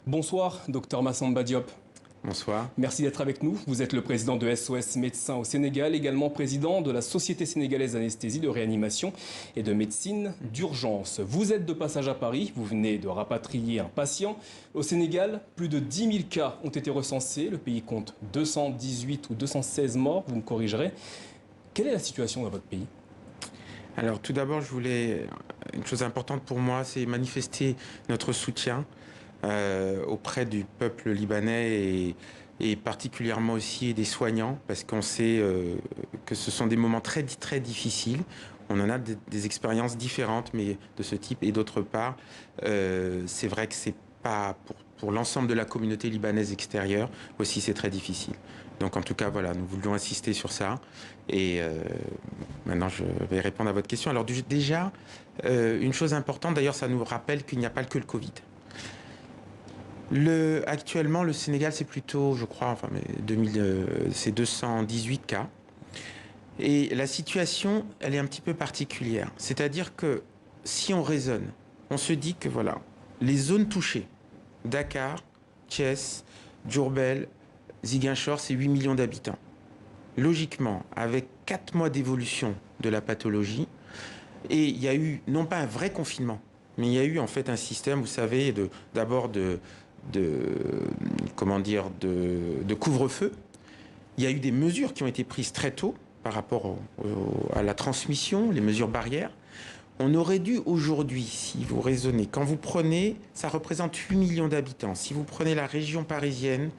Bonsoir, docteur Massamba Diop. Bonsoir. Merci d'être avec nous. Vous êtes le président de SOS Médecins au Sénégal, également président de la Société sénégalaise d'anesthésie, de réanimation et de médecine d'urgence. Vous êtes de passage à Paris, vous venez de rapatrier un patient. Au Sénégal, plus de 10 000 cas ont été recensés. Le pays compte 218 ou 216 morts, vous me corrigerez. Quelle est la situation dans votre pays ? Alors tout d'abord, une chose importante pour moi, c'est manifester notre soutien auprès du peuple libanais et particulièrement aussi des soignants, parce qu'on sait que ce sont des moments très, très difficiles. On en a des expériences différentes, mais de ce type. Et d'autre part, c'est vrai que c'est pas pour l'ensemble de la communauté libanaise extérieure aussi, c'est très difficile. Donc en tout cas, voilà, nous voulions insister sur ça. Et maintenant, je vais répondre à votre question. Alors déjà, une chose importante, d'ailleurs, ça nous rappelle qu'il n'y a pas que le Covid. Actuellement, le Sénégal, c'est plutôt, je crois, c'est 218 cas. Et la situation, elle est un petit peu particulière. C'est-à-dire que si on raisonne, on se dit que voilà, les zones touchées, Dakar, Thiès, Diourbel, Ziguinchor, c'est 8 millions d'habitants. Logiquement, avec 4 mois d'évolution de la pathologie, et il y a eu, non pas un vrai confinement, mais il y a eu en fait un système, vous savez, d'abord de couvre-feu. Il y a eu des mesures qui ont été prises très tôt par rapport à la transmission, les mesures barrières. On aurait dû aujourd'hui, si vous raisonnez, quand vous prenez, ça représente 8 millions d'habitants. Si vous prenez la région parisienne,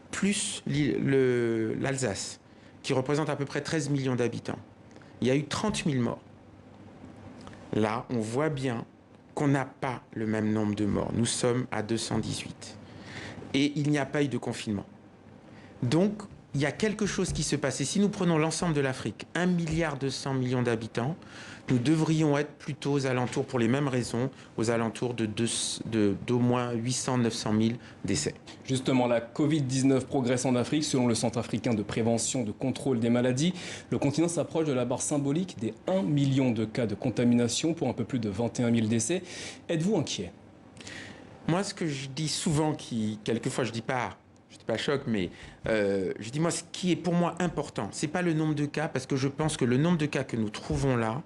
plus l'Alsace, qui représente à peu près 13 millions d'habitants, il y a eu 30 000 morts. Là, on voit bien qu'on n'a pas le même nombre de morts. Nous sommes à 218. Et il n'y a pas eu de confinement. Donc, il y a quelque chose qui se passe. Et si nous prenons l'ensemble de l'Afrique, 1,2 milliard d'habitants, nous devrions être plutôt aux alentours, pour les mêmes raisons, aux alentours d'au moins 800-900 000 décès. Justement, la Covid-19 progresse en Afrique. Selon le Centre africain de prévention de contrôle des maladies, le continent s'approche de la barre symbolique des 1 million de cas de contamination pour un peu plus de 21 000 décès. Êtes-vous inquiet ? Moi, ce que je dis souvent, quelquefois je dis pas choc, mais je dis moi, ce qui est pour moi important, c'est pas le nombre de cas, parce que je pense que le nombre de cas que nous trouvons là,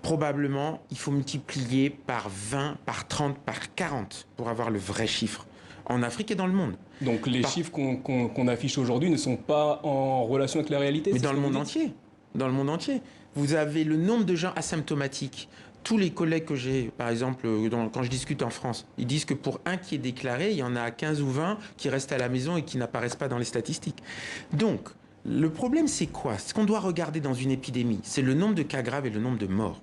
probablement, il faut multiplier par 20, par 30, par 40 pour avoir le vrai chiffre en Afrique et dans le monde. Donc les chiffres qu'on affiche aujourd'hui ne sont pas en relation avec la réalité ? Mais dans le monde entier. Dans le monde entier. Vous avez le nombre de gens asymptomatiques. Tous les collègues que j'ai, par exemple, quand je discute en France, ils disent que pour un qui est déclaré, il y en a 15 ou 20 qui restent à la maison et qui n'apparaissent pas dans les statistiques. Donc, le problème, c'est quoi ? Ce qu'on doit regarder dans une épidémie, c'est le nombre de cas graves et le nombre de morts.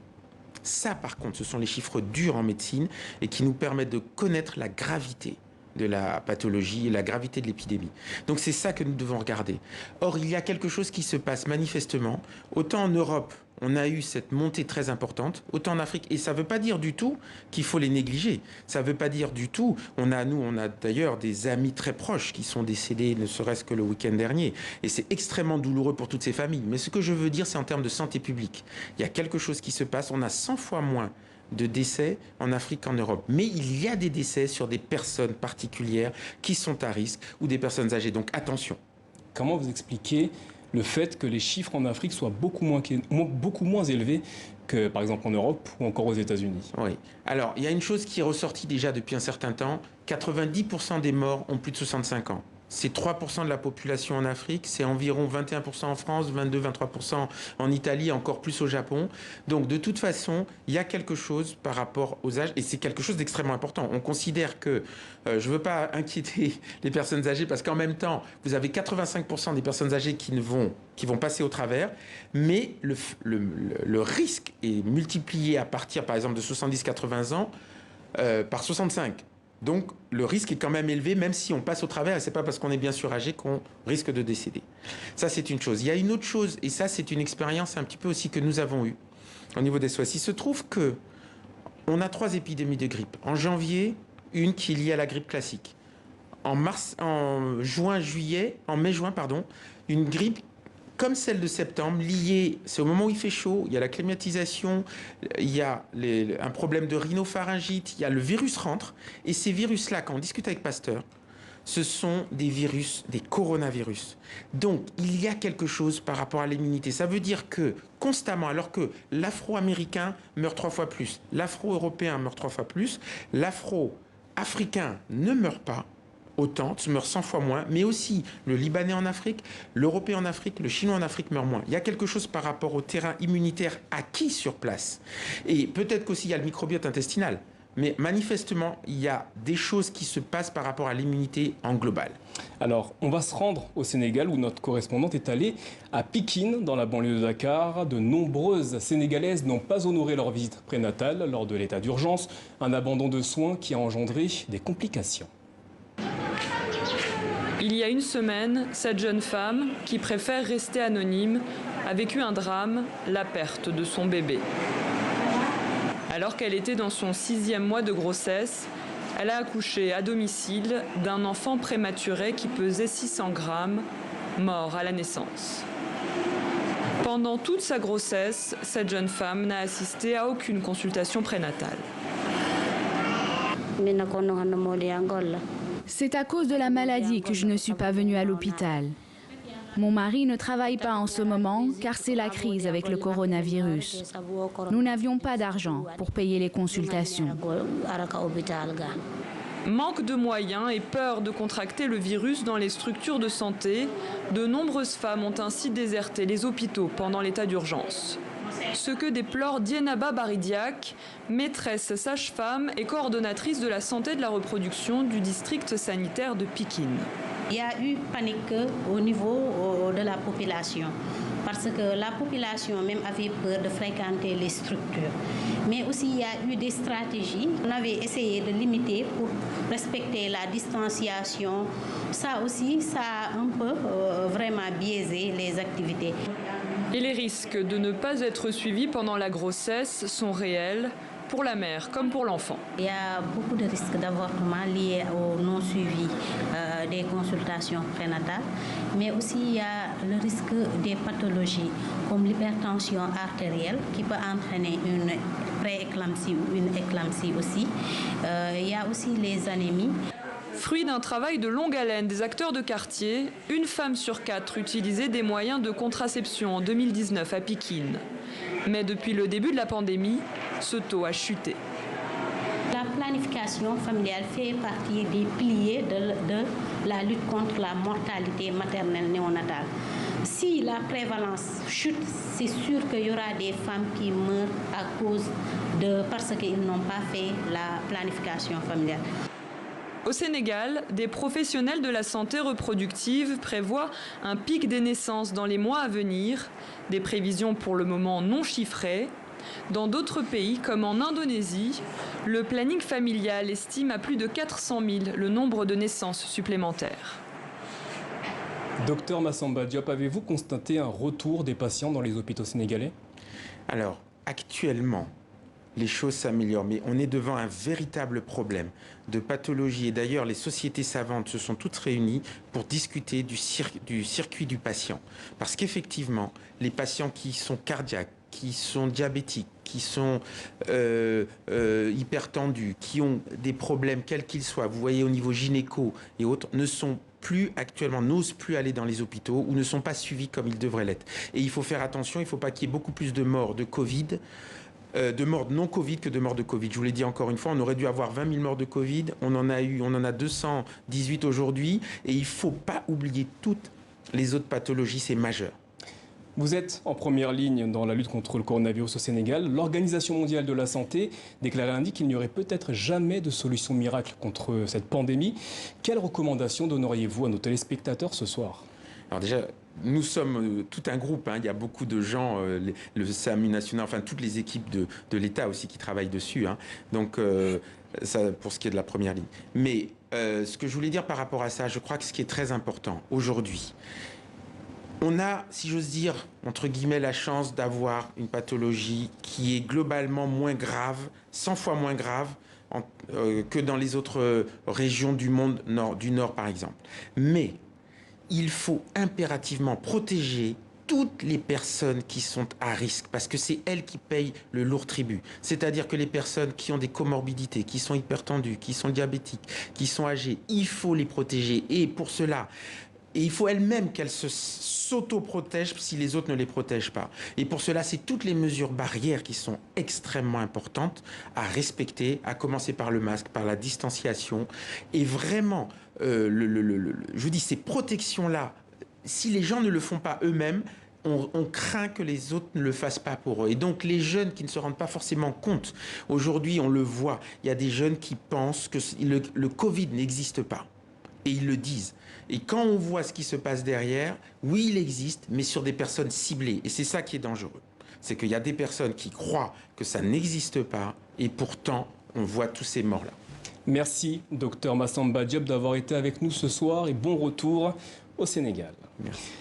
Ça, par contre, ce sont les chiffres durs en médecine et qui nous permettent de connaître la gravité de la pathologie et la gravité de l'épidémie. Donc c'est ça que nous devons regarder. Or, il y a quelque chose qui se passe manifestement. Autant en Europe, on a eu cette montée très importante, autant en Afrique. Et ça ne veut pas dire du tout qu'il faut les négliger. Ça ne veut pas dire du tout... On a d'ailleurs des amis très proches qui sont décédés, ne serait-ce que le week-end dernier. Et c'est extrêmement douloureux pour toutes ces familles. Mais ce que je veux dire, c'est en termes de santé publique. Il y a quelque chose qui se passe. On a 100 fois moins de décès en Afrique qu'en Europe. Mais il y a des décès sur des personnes particulières qui sont à risque ou des personnes âgées. Donc attention. Comment vous expliquez le fait que les chiffres en Afrique soient beaucoup moins élevés que, par exemple, en Europe ou encore aux États-Unis ? Oui. Alors, il y a une chose qui est ressortie déjà depuis un certain temps. 90% des morts ont plus de 65 ans. C'est 3% de la population en Afrique, c'est environ 21% en France, 22-23% en Italie, encore plus au Japon. Donc de toute façon, il y a quelque chose par rapport aux âges, et c'est quelque chose d'extrêmement important. On considère que, je ne veux pas inquiéter les personnes âgées, parce qu'en même temps, vous avez 85% des personnes âgées qui vont passer au travers, mais le risque est multiplié à partir, par exemple, de 70-80 ans par 65. Donc, le risque est quand même élevé, même si on passe au travers, et ce n'est pas parce qu'on est bien sûr âgé qu'on risque de décéder. Ça, c'est une chose. Il y a une autre chose, et ça, c'est une expérience un petit peu aussi que nous avons eue au niveau des SOS. Il se trouve que on a 3 épidémies de grippe. En janvier, une qui est liée à la grippe classique. En mai-juin, une grippe comme celle de septembre, liée, c'est au moment où il fait chaud, il y a la climatisation, il y a un problème de rhinopharyngite, il y a le virus rentre, et ces virus-là, quand on discute avec Pasteur, ce sont des virus, des coronavirus. Donc, il y a quelque chose par rapport à l'immunité. Ça veut dire que, constamment, alors que l'afro-américain meurt 3 fois plus, l'afro-européen meurt 3 fois plus, l'afro-africain ne meurt pas autant, meurt 100 fois moins, mais aussi le Libanais en Afrique, l'Européen en Afrique, le Chinois en Afrique meurt moins. Il y a quelque chose par rapport au terrain immunitaire acquis sur place. Et peut-être qu'aussi il y a le microbiote intestinal. Mais manifestement, il y a des choses qui se passent par rapport à l'immunité en global. Alors, on va se rendre au Sénégal où notre correspondante est allée à Pikine, dans la banlieue de Dakar. De nombreuses Sénégalaises n'ont pas honoré leur visite prénatale lors de l'état d'urgence, un abandon de soins qui a engendré des complications. Il y a une semaine, cette jeune femme, qui préfère rester anonyme, a vécu un drame, la perte de son bébé. Alors qu'elle était dans son 6e mois de grossesse, elle a accouché à domicile d'un enfant prématuré qui pesait 600 grammes, mort à la naissance. Pendant toute sa grossesse, cette jeune femme n'a assisté à aucune consultation prénatale. C'est à cause de la maladie que je ne suis pas venue à l'hôpital. Mon mari ne travaille pas en ce moment car c'est la crise avec le coronavirus. Nous n'avions pas d'argent pour payer les consultations. Manque de moyens et peur de contracter le virus dans les structures de santé, de nombreuses femmes ont ainsi déserté les hôpitaux pendant l'état d'urgence. Ce que déplore Dienaba Baridiak, maîtresse sage-femme et coordonnatrice de la santé et de la reproduction du district sanitaire de Pikine. Il y a eu panique au niveau de la population parce que la population même avait peur de fréquenter les structures. Mais aussi il y a eu des stratégies. On avait essayé de limiter pour respecter la distanciation. Ça aussi, ça a un peu vraiment biaisé les activités. Et les risques de ne pas être suivis pendant la grossesse sont réels, pour la mère comme pour l'enfant. Il y a beaucoup de risques d'avortement liés au non-suivi des consultations prénatales, mais aussi il y a le risque des pathologies comme l'hypertension artérielle qui peut entraîner une pré-éclampsie ou une éclampsie aussi. Il y a aussi les anémies. Fruit d'un travail de longue haleine des acteurs de quartier, une femme sur 4 utilisait des moyens de contraception en 2019 à Pikine. Mais depuis le début de la pandémie, ce taux a chuté. La planification familiale fait partie des piliers de la lutte contre la mortalité maternelle néonatale. Si la prévalence chute, c'est sûr qu'il y aura des femmes qui meurent parce qu'ils n'ont pas fait la planification familiale. Au Sénégal, des professionnels de la santé reproductive prévoient un pic des naissances dans les mois à venir, des prévisions pour le moment non chiffrées. Dans d'autres pays, comme en Indonésie, le planning familial estime à plus de 400 000 le nombre de naissances supplémentaires. Docteur Massamba Diop, avez-vous constaté un retour des patients dans les hôpitaux sénégalais? Alors, actuellement, les choses s'améliorent, mais on est devant un véritable problème de pathologie. Et d'ailleurs, les sociétés savantes se sont toutes réunies pour discuter du circuit du patient. Parce qu'effectivement, les patients qui sont cardiaques, qui sont diabétiques, qui sont hypertendus, qui ont des problèmes quels qu'ils soient, vous voyez au niveau gynéco et autres, ne sont plus actuellement, n'osent plus aller dans les hôpitaux ou ne sont pas suivis comme ils devraient l'être. Et il faut faire attention, il ne faut pas qu'il y ait beaucoup plus de morts de Covid, de morts non Covid que de morts de Covid. Je vous l'ai dit encore une fois, on aurait dû avoir 20 000 morts de Covid, on en a 218 aujourd'hui, et il ne faut pas oublier toutes les autres pathologies, c'est majeur. Vous êtes en première ligne dans la lutte contre le coronavirus au Sénégal. L'Organisation mondiale de la santé déclarait lundi qu'il n'y aurait peut-être jamais de solution miracle contre cette pandémie. Quelles recommandations donneriez-vous à nos téléspectateurs ce soir? Alors déjà, nous sommes tout un groupe, hein. Il y a beaucoup de gens, le SAMU national, enfin toutes les équipes de l'État aussi qui travaillent dessus. Hein. Donc ça pour ce qui est de la première ligne. Mais ce que je voulais dire par rapport à ça, je crois que ce qui est très important aujourd'hui, on a, si j'ose dire, entre guillemets, la chance d'avoir une pathologie qui est globalement moins grave, 100 fois moins grave que dans les autres régions du monde du Nord, par exemple. Mais il faut impérativement protéger toutes les personnes qui sont à risque, parce que c'est elles qui payent le lourd tribut. C'est-à-dire que les personnes qui ont des comorbidités, qui sont hypertendues, qui sont diabétiques, qui sont âgées, il faut les protéger. Et pour cela, il faut elles-mêmes qu'elles s'auto-protègent si les autres ne les protègent pas. Et pour cela, c'est toutes les mesures barrières qui sont extrêmement importantes à respecter, à commencer par le masque, par la distanciation. Et vraiment, je vous dis, ces protections-là, si les gens ne le font pas eux-mêmes, on craint que les autres ne le fassent pas pour eux. Et donc les jeunes qui ne se rendent pas forcément compte, aujourd'hui on le voit, il y a des jeunes qui pensent que le Covid n'existe pas. Et ils le disent. Et quand on voit ce qui se passe derrière, oui il existe, mais sur des personnes ciblées. Et c'est ça qui est dangereux. C'est qu'il y a des personnes qui croient que ça n'existe pas, et pourtant on voit tous ces morts-là. Merci, Dr Massamba Diop, d'avoir été avec nous ce soir et bon retour au Sénégal. Merci.